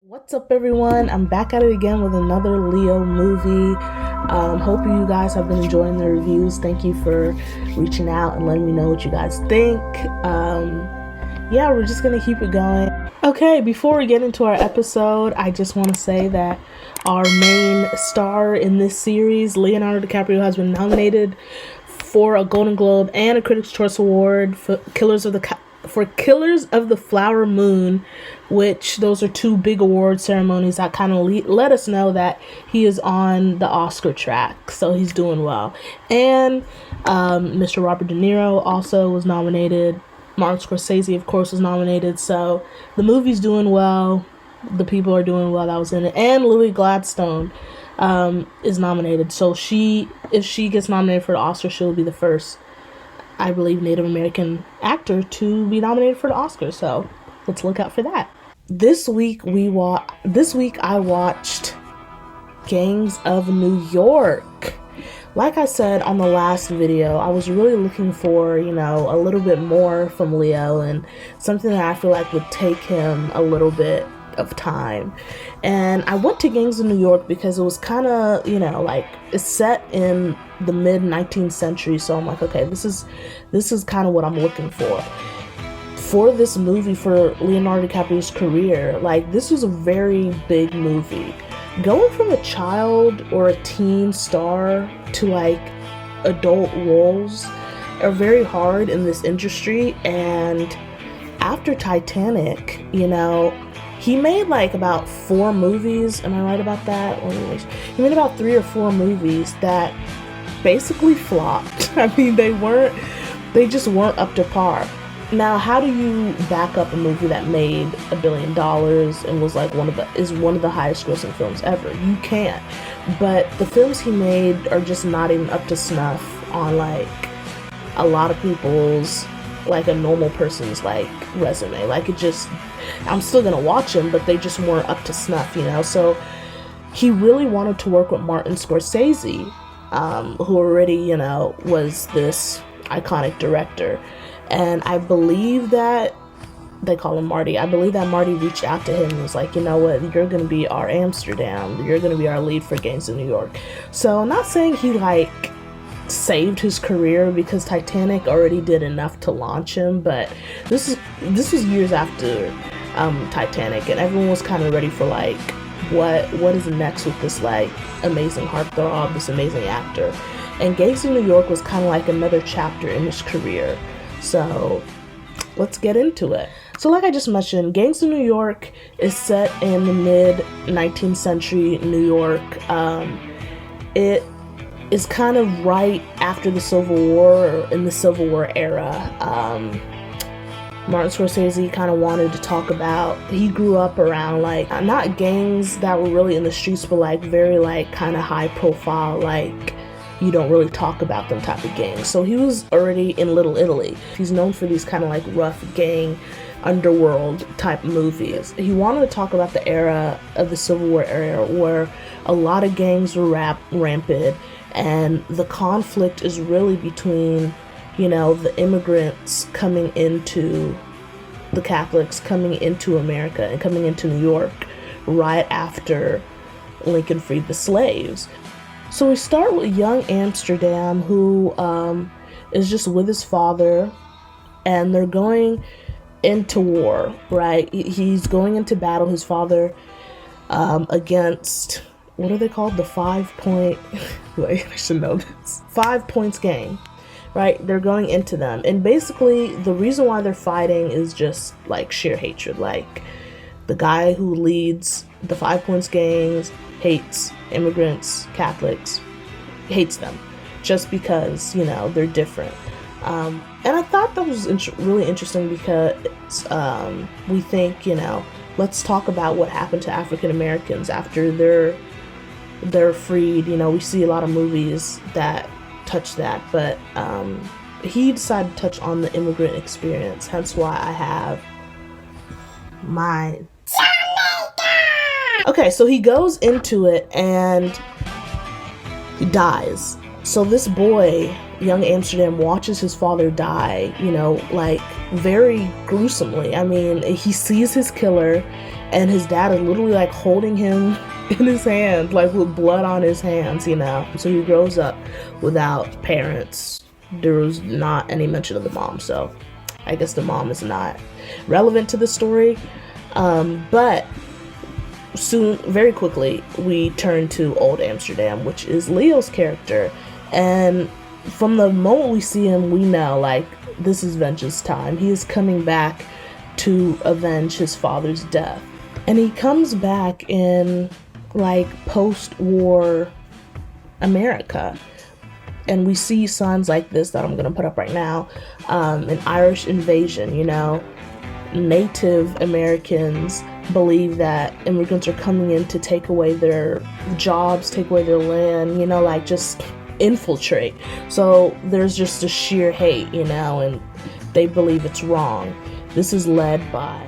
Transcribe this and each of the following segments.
What's up, everyone? I'm back at it again with another Leo movie. Hope you guys have been enjoying the reviews. Thank you for reaching out and letting me know what you guys think. Yeah, we're just gonna keep it going. Okay, before we get into our episode, I just want to say that our main star in this series, Leonardo DiCaprio, has been nominated for a Golden Globe and a Critics' Choice Award for Killers of the Flower Moon, which those are two big award ceremonies that kind of let us know that he is on the Oscar track, so he's doing well. And Mr. Robert De Niro also was nominated. Martin Scorsese, of course, was nominated. So the movie's doing well. The people are doing well that was in it. And Lily Gladstone is nominated. So if she gets nominated for the Oscar, she'll be the first, I believe, Native American actor to be nominated for the Oscar. So let's look out for that. This week I watched Gangs of New York. Like I said on the last video, I was really looking for, a little bit more from Leo and something that I feel like would take him a little bit of time. And I went to Gangs of New York because it was kind of, it's set in the mid 19th century. So I'm like, okay, this is kind of what I'm looking for this movie, for Leonardo DiCaprio's career. Like, this was a very big movie. Going from a child or a teen star to like adult roles are very hard in this industry. And after Titanic, he made like about 4 movies. Am I right about that? He made about 3 or 4 movies that basically flopped. I mean, they just weren't up to par. Now, how do you back up a movie that made $1 billion and was like one of the highest grossing films ever? You can't. But the films he made are just not even up to snuff on like a lot of people's, like a normal person's like resume. Like, I'm still gonna watch them, but they just weren't up to snuff, So he really wanted to work with Martin Scorsese, who already, was this iconic director. And I believe that they call him Marty. I believe that Marty reached out to him and was like, you know what, you're going to be our Amsterdam. You're going to be our lead for Gangs of New York. So I'm not saying he like saved his career, because Titanic already did enough to launch him. But this was years after Titanic, and everyone was kind of ready for like, what is next with this like amazing heartthrob, this amazing actor. And Gangs of New York was kind of like another chapter in his career. So let's get into it. So like I just mentioned, Gangs of New York is set in the mid 19th century New York. It is kind of right after the Civil War, or in the Civil War era. Martin Scorsese kind of wanted to talk about, he grew up around like, not gangs that were really in the streets, but like very like kind of high profile, like you don't really talk about them type of gangs. So he was already in Little Italy. He's known for these kind of like rough gang underworld type movies. He wanted to talk about the era of the Civil War era where a lot of gangs were rampant, and the conflict is really between, the immigrants coming into, the Catholics coming into America and coming into New York right after Lincoln freed the slaves. So we start with young Amsterdam, who is just with his father, and they're going into war, right? He's going into battle, his father, against, what are they called? The 5 point, wait, I should know this. 5 Points gang, right? They're going into them. And basically, the reason why they're fighting is just like sheer hatred. Like, the guy who leads the 5 Points gangs hates immigrants, Catholics, hates them just because, they're different. And I thought that was really interesting because we think, let's talk about what happened to African Americans after they're freed. We see a lot of movies that touch that, but he decided to touch on the immigrant experience, hence why I have mine. Okay, so he goes into it and he dies. So this boy, young Amsterdam, watches his father die, like very gruesomely. I mean, he sees his killer, and his dad is literally like holding him in his hand, like with blood on his hands, you know. So he grows up without parents. There was not any mention of the mom, so I guess the mom is not relevant to the story. But soon, very quickly, we turn to Old Amsterdam, which is Leo's character. And from the moment we see him, we know, like, this is vengeance time. He is coming back to avenge his father's death. And he comes back in, like, post-war America. And we see signs like this that I'm going to put up right now. An Irish invasion, you know. Native Americans believe that immigrants are coming in to take away their jobs, take away their land, you know, like just infiltrate. So there's just a sheer hate, you know, and they believe it's wrong. This is led by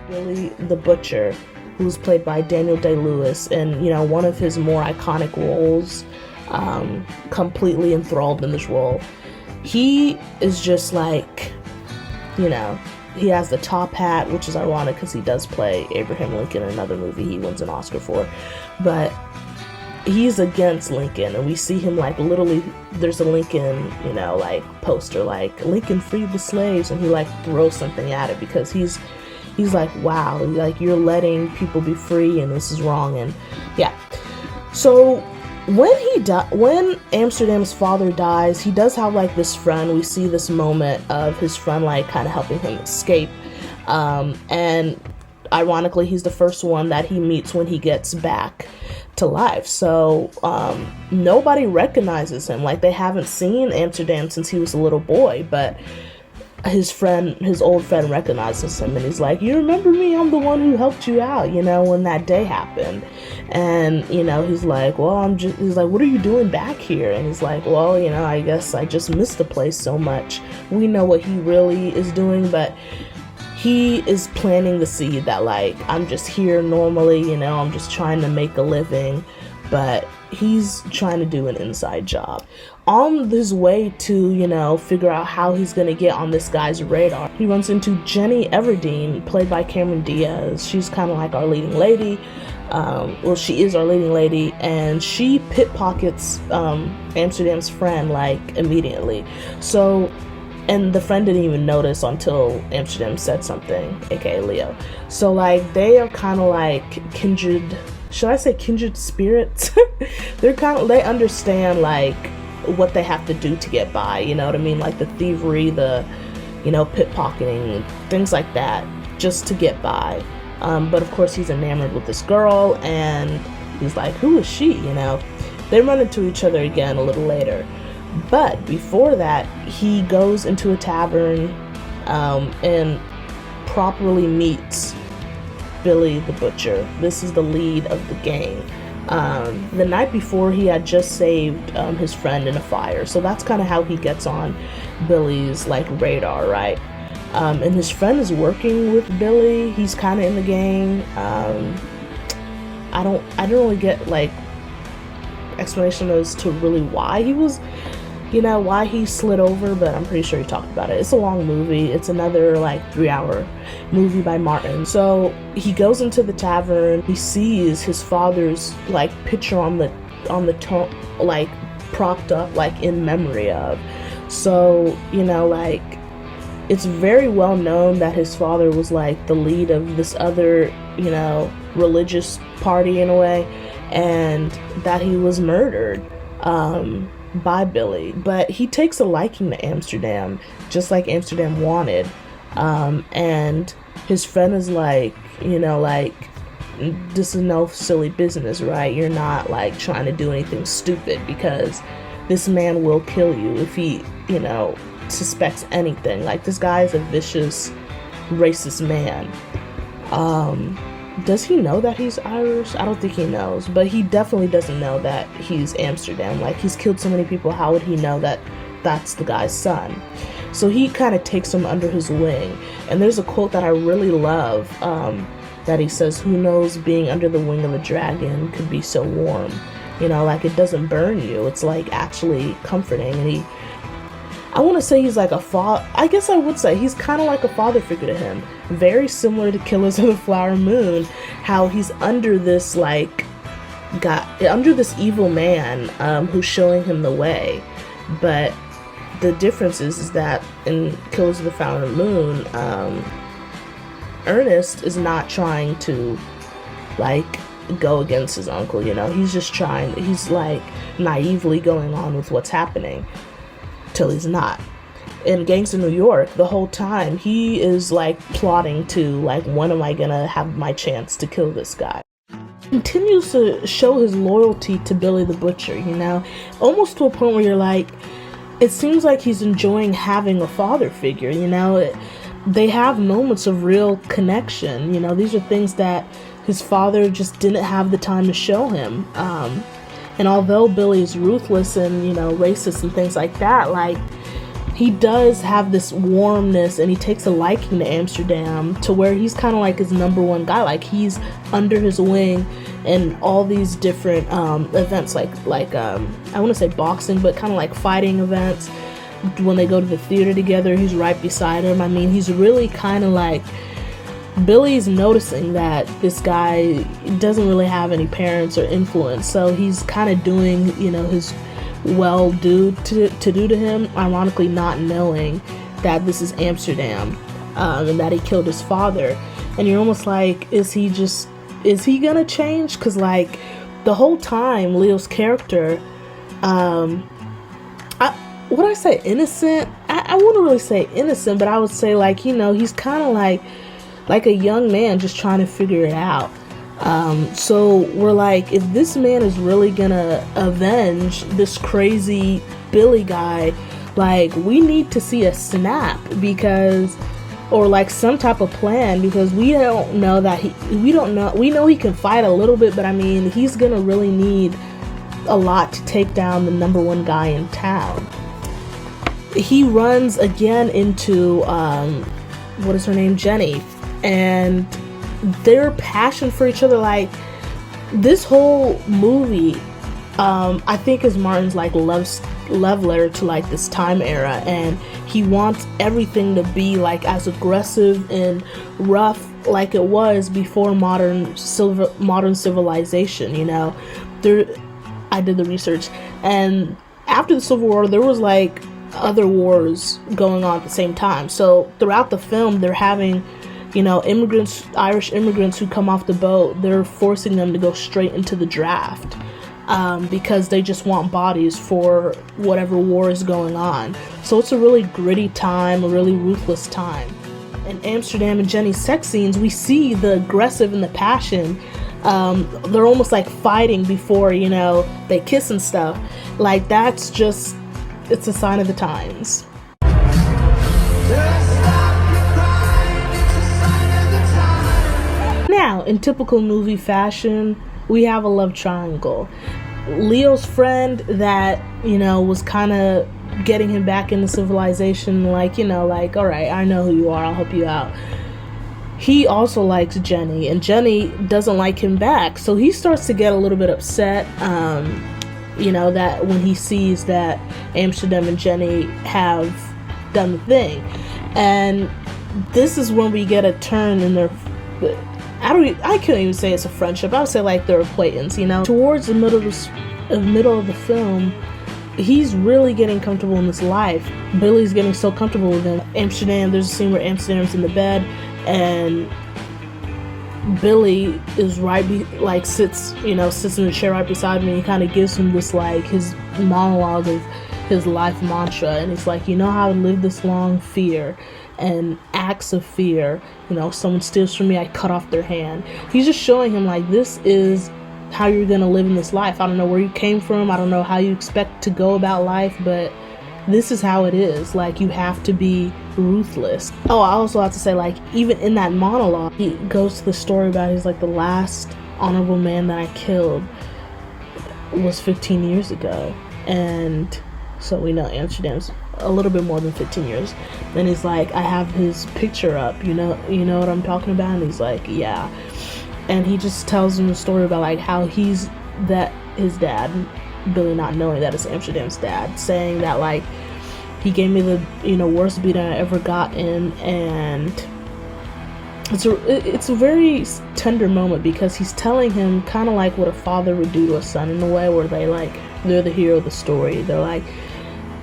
Billy the Butcher, who's played by Daniel Day-Lewis, and, you know, one of his more iconic roles, completely enthralled in this role. He is just like, you know, he has the top hat, which is ironic because he does play Abraham Lincoln in another movie he wins an Oscar for. But he's against Lincoln, and we see him, like, literally, there's a Lincoln, you know, like, poster, like, Lincoln freed the slaves, and he, like, throws something at it because he's like, wow, like, you're letting people be free, and this is wrong. And yeah. So when Amsterdam's father dies, he does have, like, this friend. We see this moment of his friend, like, kind of helping him escape. And ironically, he's the first one that he meets when he gets back to life. So nobody recognizes him. Like, they haven't seen Amsterdam since he was a little boy, but his old friend recognizes him, and he's like, you remember me? I'm the one who helped you out, you know, when that day happened. And, you know, he's like, well, he's like, what are you doing back here? And he's like, well, you know, I guess I just missed the place so much. We know what he really is doing, but he is planting the seed that, like, I'm just here normally, you know, I'm just trying to make a living, but he's trying to do an inside job. On his way to, you know, figure out how he's gonna get on this guy's radar, he runs into Jenny Everdeen, played by Cameron Diaz. She's kind of like our leading lady. Well, she is our leading lady, and she pickpockets Amsterdam's friend, like, immediately. So, and the friend didn't even notice until Amsterdam said something, aka Leo. So, like, they are kind of like kindred, should I say kindred spirits? They understand, like, what they have to do to get by, you know what I mean? Like the thievery, the, you know, pickpocketing, things like that, just to get by. But of course he's enamored with this girl, and he's like, who is she, you know? They run into each other again a little later. But before that, he goes into a tavern and properly meets Billy the Butcher. This is the lead of the gang. The night before, he had just saved his friend in a fire, so that's kind of how he gets on Billy's, like, radar, right? And his friend is working with Billy. He's kind of in the gang. I don't really get, like, explanation as to really why he was, you know, why he slid over, but I'm pretty sure he talked about it. It's a long movie. It's another, like, 3-hour movie by Martin. So he goes into the tavern. He sees his father's, like, picture on the like, propped up, like, in memory of. So, you know, like, it's very well known that his father was, like, the lead of this other, you know, religious party in a way, and that he was murdered by Billy. But he takes a liking to Amsterdam, just like Amsterdam wanted. And his friend is like, you know, like, this is no silly business, right? You're not, like, trying to do anything stupid, because this man will kill you if he, you know, suspects anything. Like, this guy is a vicious, racist man. Does he know that he's Irish? I don't think he knows, but he definitely doesn't know that he's Amsterdam. Like, he's killed so many people, how would he know that that's the guy's son? So he kind of takes him under his wing. And there's a quote that I really love, that he says, who knows, being under the wing of a dragon could be so warm. You know, like, it doesn't burn you. It's, like, actually comforting. And I want to say he's like a father. I guess I would say he's kind of like a father figure to him. Very similar to Killers of the Flower Moon, how he's under this under this evil man who's showing him the way. But the difference is that in Killers of the Flower Moon, Ernest is not trying to like go against his uncle, you know. He's just he's like naively going on with what's happening till he's not. In Gangs of New York, the whole time he is like plotting to like, when am I gonna have my chance to kill this guy? Continues to show his loyalty to Billy the Butcher, you know, almost to a point where you're like, it seems like he's enjoying having a father figure, you know. They have moments of real connection, you know. These are things that his father just didn't have the time to show him. And although Billy is ruthless and, you know, racist and things like that, like, he does have this warmness, and he takes a liking to Amsterdam to where he's kind of like his number one guy. Like, he's under his wing in all these different events, like I want to say boxing, but kind of like fighting events. When they go to the theater together, he's right beside him. I mean, he's really kind of like, Billy's noticing that this guy doesn't really have any parents or influence, so he's kind of doing, you know, his well due to do to him, ironically not knowing that this is Amsterdam, and that he killed his father. And you're almost like, is he gonna change? Because like the whole time Leo's character, would I say innocent? I wouldn't really say innocent, but I would say like, you know, he's kind of like a young man just trying to figure it out. So we're like, if this man is really gonna avenge this crazy Billy guy, like, we need to see a snap, because, or like some type of plan, because we know he can fight a little bit, but I mean, he's gonna really need a lot to take down the number one guy in town. He runs again into what is her name, Jenny, and their passion for each other, like, this whole movie, I think is Martin's like love letter to like this time era, and he wants everything to be like as aggressive and rough like it was before modern civilization, you know. I did the research, and after the Civil War there was like other wars going on at the same time. So throughout the film they're having, you know, Irish immigrants who come off the boat, they're forcing them to go straight into the draft, because they just want bodies for whatever war is going on. So it's a really gritty time, a really ruthless time. In Amsterdam and Jenny's sex scenes, we see the aggressive and the passion. They're almost like fighting before, you know, they kiss and stuff. Like, that's just, it's a sign of the times. Now, in typical movie fashion, we have a love triangle. Leo's friend that, you know, was kind of getting him back into civilization, like, you know, like, all right, I know who you are, I'll help you out. He also likes Jenny, and Jenny doesn't like him back, so he starts to get a little bit upset, you know, that when he sees that Amsterdam and Jenny have done the thing. And this is when we get a turn in their, I couldn't even say it's a friendship, I would say like their acquaintance, you know. Towards the middle of the film, he's really getting comfortable in this life. Billy's getting so comfortable with him. Amsterdam, there's a scene where Amsterdam's in the bed, and Billy is sits in the chair right beside me. He kind of gives him this, like, his monologue of his life mantra, and it's like, you know how I live this long? Fear and acts of fear. You know, someone steals from me, I cut off their hand. He's just showing him, like, this is how you're gonna live in this life. I don't know where you came from, I don't know how you expect to go about life, but this is how it is. Like, you have to be ruthless. Oh, I also have to say, like, even in that monologue, he goes to the story about, he's like, the last honorable man that I killed was 15 years ago. And so we know Amsterdam's a little bit more than 15 years. Then he's like, I have his picture up, you know what I'm talking about? And he's like, yeah. And he just tells him the story about, like, how his dad, Billy not knowing that it's Amsterdam's dad, saying that, like, He gave me the, worst beating I ever gotten, and it's a very tender moment because he's telling him kind of like what a father would do to a son in a way where they're the hero of the story. They're like,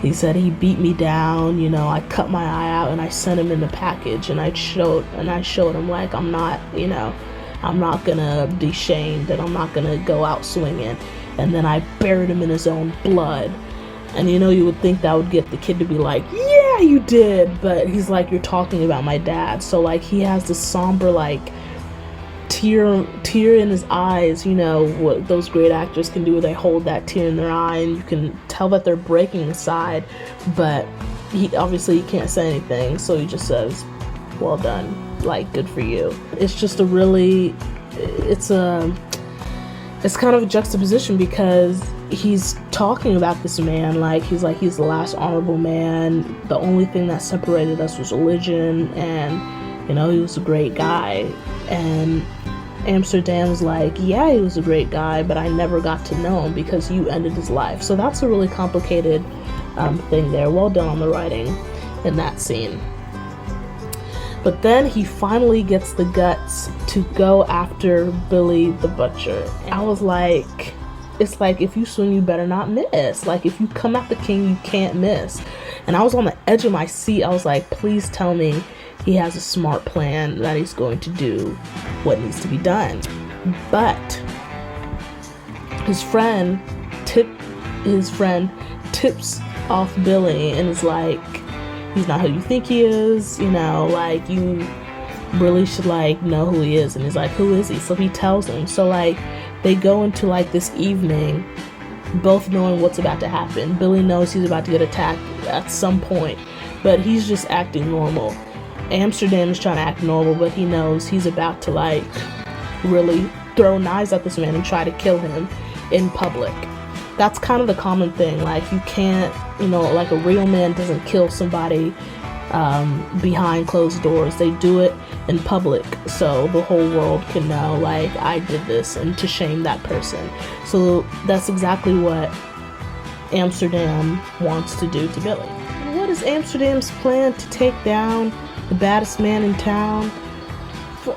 he said he beat me down, I cut my eye out and I sent him in the package, and I showed him like I'm not gonna be shamed and I'm not gonna go out swinging. And then I buried him in his own blood. And you would think that would get the kid to be like, yeah, you did. But he's like, you're talking about my dad. So like he has this somber like tear in his eyes. What those great actors can do, they hold that tear in their eye and you can tell that they're breaking inside. But he can't say anything, so he just says, well done, like good for you. It's just it's kind of a juxtaposition because he's talking about this man like he's the last honorable man. The only thing that separated us was religion, and he was a great guy. And Amsterdam's like, yeah, he was a great guy, but I never got to know him because you ended his life. So that's a really complicated thing there. Well done on the writing in that scene. But then he finally gets the guts to go after Billy the Butcher. And I was like, it's like, if you swing, you better not miss. Like, if you come at the king, you can't miss. And I was on the edge of my seat. I was like, please tell me he has a smart plan that he's going to do what needs to be done. But his friend tips off Billy and is like, he's not who you think he is, like you really should like know who he is. And he's like, who is he? So he tells him. So like they go into like this evening both knowing what's about to happen. Billy knows he's about to get attacked at some point, but he's just acting normal. Amsterdam is trying to act normal, but he knows he's about to like really throw knives at this man and try to kill him in public. That's kind of the common thing. Like, you can't, like a real man doesn't kill somebody behind closed doors. They do it in public so the whole world can know, like, I did this, and to shame that person. So that's exactly what Amsterdam wants to do to Billy. What is Amsterdam's plan to take down the baddest man in town?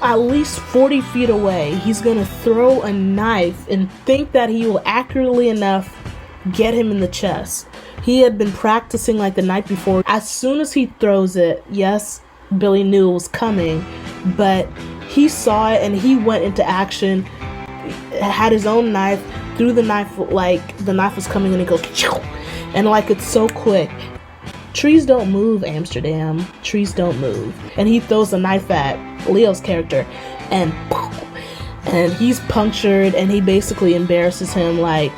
At least 40 feet away, he's gonna throw a knife and think that he will accurately enough get him in the chest. He had been practicing like the night before. As soon as he throws it, yes, Billy knew it was coming, but he saw it and he went into action, had his own knife, threw the knife like the knife was coming, and he goes, and like it's so quick. Trees don't move, Amsterdam. Trees don't move. And he throws a knife at Leo's character, and he's punctured, and he basically embarrasses him. Like,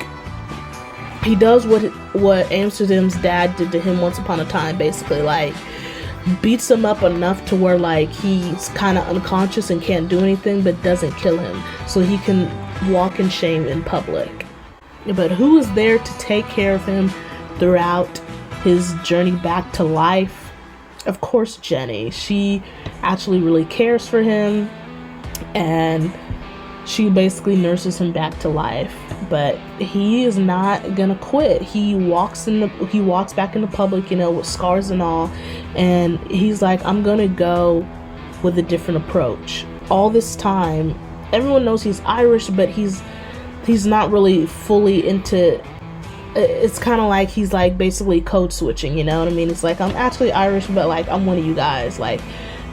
he does what Amsterdam's dad did to him once upon a time, basically, like, beats him up enough to where, like, he's kind of unconscious and can't do anything, but doesn't kill him, so he can walk in shame in public. But who is there to take care of him throughout his journey back to life? Of course, Jenny. She actually really cares for him, and she basically nurses him back to life. But he is not gonna quit. He walks back into public, with scars and all, and he's like, I'm gonna go with a different approach. All this time, everyone knows he's Irish, but he's not really fully into. It's kind of like he's like basically code switching, you know what I mean? It's like, I'm actually Irish, but like I'm one of you guys. Like,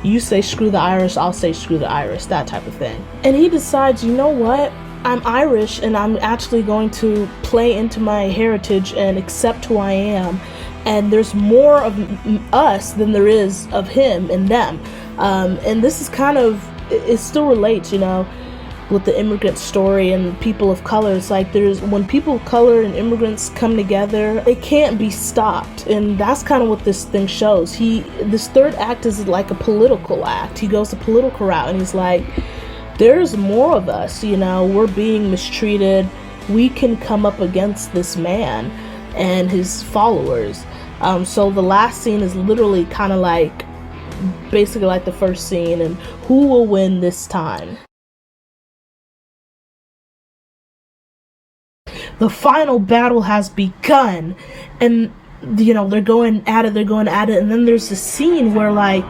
you say screw the Irish, I'll say screw the Irish, that type of thing. And he decides, you know what? I'm Irish, and I'm actually going to play into my heritage and accept who I am. And there's more of us than there is of him and them. And this is kind of, it still relates, with the immigrant story and people of color. It's like, when people of color and immigrants come together, it can't be stopped. And that's kind of what this thing shows. This third act is like a political act. He goes the political route, and he's like, there's more of us, we're being mistreated. We can come up against this man and his followers. So the last scene is literally kind of like, basically like the first scene, and who will win this time? The final battle has begun, and you know, they're going at it, and then there's a scene where, like,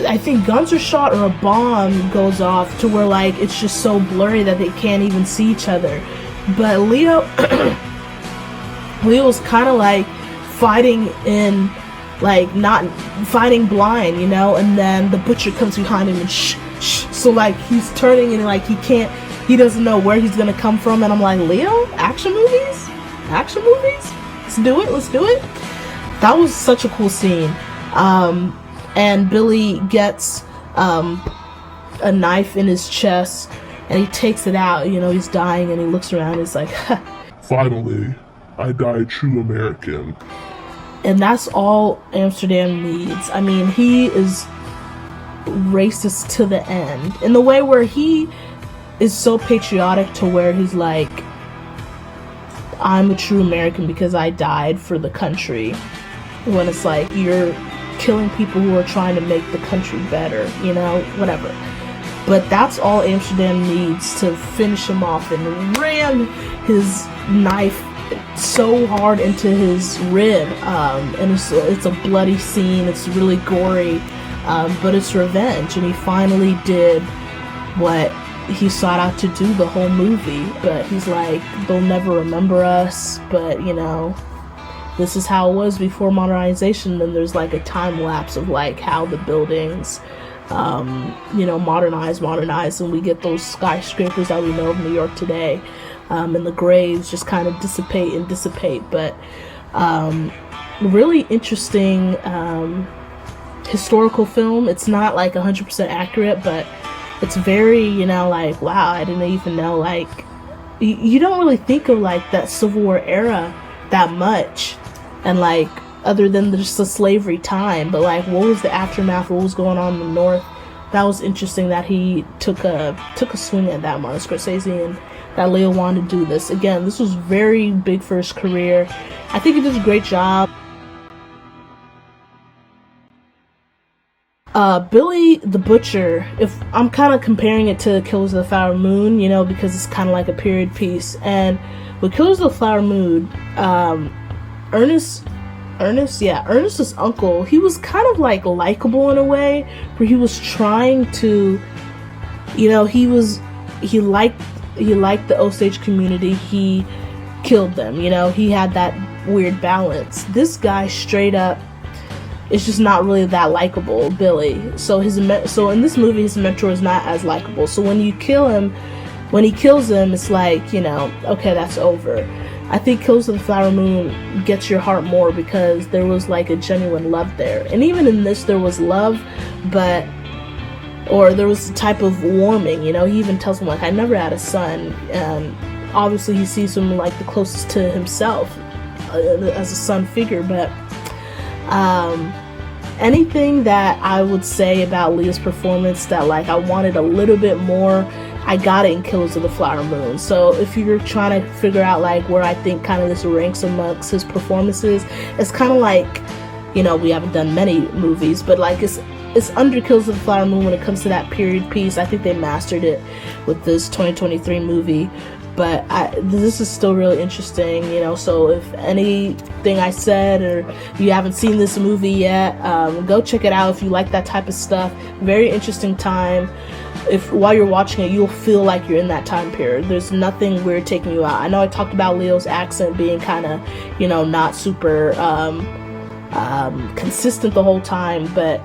I think guns are shot or a bomb goes off to where, like, it's just so blurry that they can't even see each other. But Leo's kind of like fighting in, like, not fighting blind, you know, and then the butcher comes behind him and so, like, he's turning and, like, he doesn't know where he's gonna come from, and I'm like, Leo, action movies, let's do it. That was such a cool scene. And Billy gets a knife in his chest, and he takes it out, you know, he's dying, and he looks around, he's like, finally, I died true American. And that's all Amsterdam needs. I mean, he is racist to the end, in the way where he is so patriotic to where he's like, I'm a true American because I died for the country, when it's like, you're killing people who are trying to make the country better, you know, whatever. But that's all Amsterdam needs to finish him off, and ram his knife so hard into his rib, and it's a bloody scene, it's really gory, but it's revenge, and he finally did what he sought out to do the whole movie. But he's like, they'll never remember us, but, you know, this is how it was before modernization. Then there's like a time lapse of like how the buildings, you know, modernize, and we get those skyscrapers that we know of New York today, and the graves just kind of dissipate. But really interesting historical film. It's not like 100% accurate, but it's very, you know, like, wow, I didn't even know, like, you don't really think of like that Civil War era that much, and like, other than just the slavery time, but like, what was the aftermath, what was going on in the North. That was interesting that he took a swing at that, Martin Scorsese, and that Leo wanted to do this. Again, this was very big for his career. I think he did a great job. Billy the Butcher, if I'm kind of comparing it to Killers of the Flower Moon, you know, because it's kind of like a period piece. And with Killers of the Flower Moon, Ernest's uncle, he was kind of like likable in a way, where he was trying to, you know, he liked the Osage community, he killed them, you know, he had that weird balance. This guy straight up is just not really that likable, Billy. So in this movie, his mentor is not as likable. So when he kills him, it's like, you know, okay, that's over. I think Killers of the Flower Moon gets your heart more because there was like a genuine love there. And even in this, there was love, or there was a type of warming, you know. He even tells him, like, I never had a son. And obviously he sees him like the closest to himself as a son figure. But anything that I would say about Leo's performance that like I wanted a little bit more, I got it in Killers of the Flower Moon. So if you're trying to figure out like where I think kind of this ranks amongst his performances, it's kind of like, you know, we haven't done many movies, but like it's under Killers of the Flower Moon when it comes to that period piece. I think they mastered it with this 2023 movie. But this is still really interesting, you know. So if anything I said, or you haven't seen this movie yet, go check it out if you like that type of stuff. Very interesting time. If while you're watching it, you'll feel like you're in that time period. There's nothing weird taking you out. I know I talked about Leo's accent being kind of, you know, not super consistent the whole time, but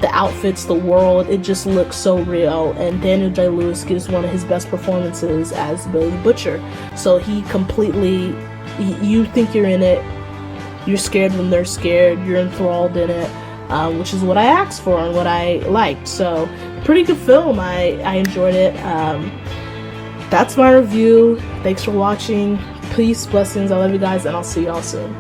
the outfits, the world, it just looks so real. And Daniel Day-Lewis gives one of his best performances as Billy the Butcher. So he completely, you think you're in it, you're scared when they're scared, you're enthralled in it, which is what I asked for and what I liked. So pretty good film. I enjoyed it. That's my review. Thanks for watching. Peace, blessings. I love you guys, and I'll see y'all soon.